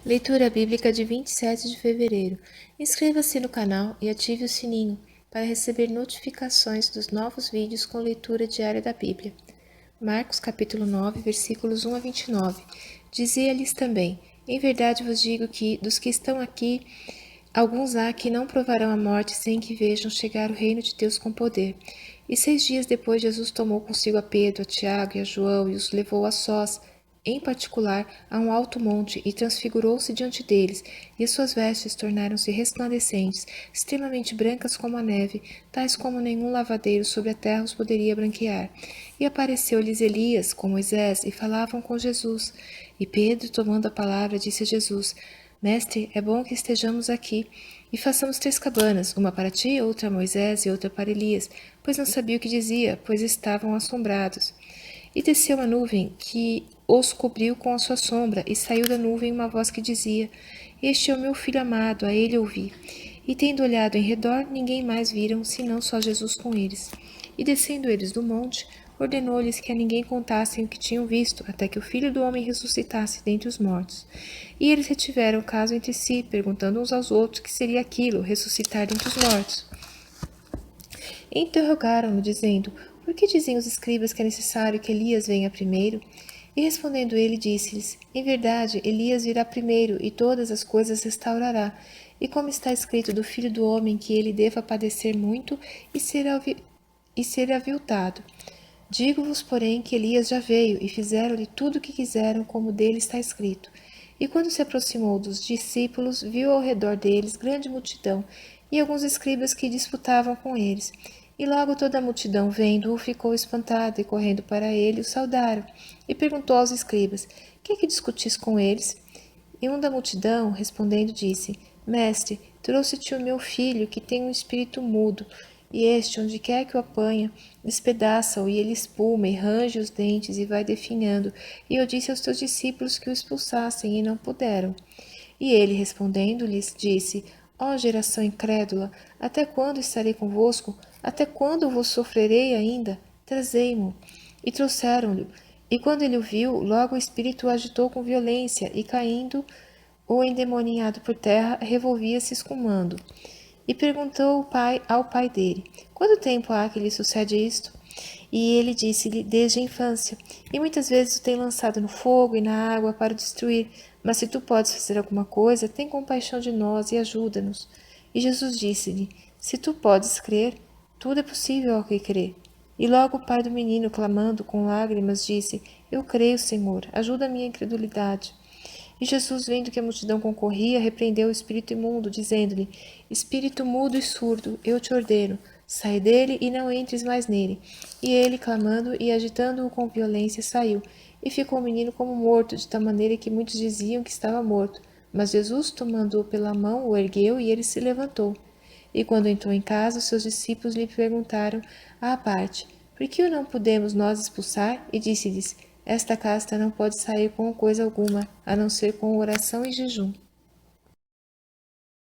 Leitura Bíblica de 27 de fevereiro. Inscreva-se no canal e ative o sininho para receber notificações dos novos vídeos com leitura diária da Bíblia. Marcos capítulo 9, versículos 1 a 29. Dizia-lhes também: Em verdade vos digo que, dos que estão aqui, alguns há que não provarão a morte sem que vejam chegar o reino de Deus com poder. E 6 dias depois Jesus tomou consigo a Pedro, a Tiago e a João e os levou a sós, em particular, a um alto monte, e transfigurou-se diante deles, e as suas vestes tornaram-se resplandecentes, extremamente brancas como a neve, tais como nenhum lavadeiro sobre a terra os poderia branquear. E apareceu-lhes Elias com Moisés, e falavam com Jesus. E Pedro, tomando a palavra, disse a Jesus: Mestre, é bom que estejamos aqui, e façamos 3 cabanas, uma para ti, outra a Moisés e outra para Elias, pois não sabia o que dizia, pois estavam assombrados. E desceu a nuvem, que os cobriu com a sua sombra, e saiu da nuvem uma voz que dizia: Este é o meu filho amado, a ele ouvi. E tendo olhado em redor, ninguém mais viram, senão só Jesus com eles. E descendo eles do monte, ordenou-lhes que a ninguém contassem o que tinham visto, até que o Filho do Homem ressuscitasse dentre os mortos. E eles retiveram o caso entre si, perguntando uns aos outros que seria aquilo, ressuscitar dentre os mortos. E interrogaram-no, dizendo: Por que dizem os escribas que é necessário que Elias venha primeiro? E respondendo ele, disse-lhes: Em verdade, Elias virá primeiro, e todas as coisas restaurará. E como está escrito do Filho do Homem, que ele deva padecer muito e ser aviltado. Digo-vos, porém, que Elias já veio, e fizeram-lhe tudo o que quiseram, como dele está escrito. E quando se aproximou dos discípulos, viu ao redor deles grande multidão, e alguns escribas que disputavam com eles. E logo toda a multidão, vendo-o, ficou espantada, e correndo para ele, o saudaram. E perguntou aos escribas: Que é que discutis com eles? E um da multidão, respondendo, disse: Mestre, trouxe-te o meu filho, que tem um espírito mudo, e este, onde quer que o apanha, despedaça-o, e ele espuma, e range os dentes, e vai definhando. E eu disse aos teus discípulos que o expulsassem, e não puderam. E ele, respondendo-lhes, disse: Ó geração incrédula, até quando estarei convosco? Até quando vos sofrerei ainda? Trazei-mo. E trouxeram-lhe. E quando ele o viu, logo o espírito o agitou com violência, e caindo, o endemoniado por terra, revolvia-se escumando. E perguntou ao pai dele: Quanto tempo há que lhe sucede isto? E ele disse-lhe: Desde a infância. E muitas vezes o tem lançado no fogo e na água para o destruir. Mas se tu podes fazer alguma coisa, tem compaixão de nós e ajuda-nos. E Jesus disse-lhe: Se tu podes crer, tudo é possível ao que crê. E logo o pai do menino, clamando com lágrimas, disse: Eu creio, Senhor, ajuda a minha incredulidade. E Jesus, vendo que a multidão concorria, repreendeu o espírito imundo, dizendo-lhe: Espírito mudo e surdo, eu te ordeno, sai dele e não entres mais nele. E ele, clamando e agitando-o com violência, saiu. E ficou o menino como morto, de tal maneira que muitos diziam que estava morto. Mas Jesus, tomando-o pela mão, o ergueu e ele se levantou. E quando entrou em casa, os seus discípulos lhe perguntaram à parte: Por que o não podemos nós expulsar? E disse-lhes: Esta casta não pode sair com coisa alguma, a não ser com oração e jejum.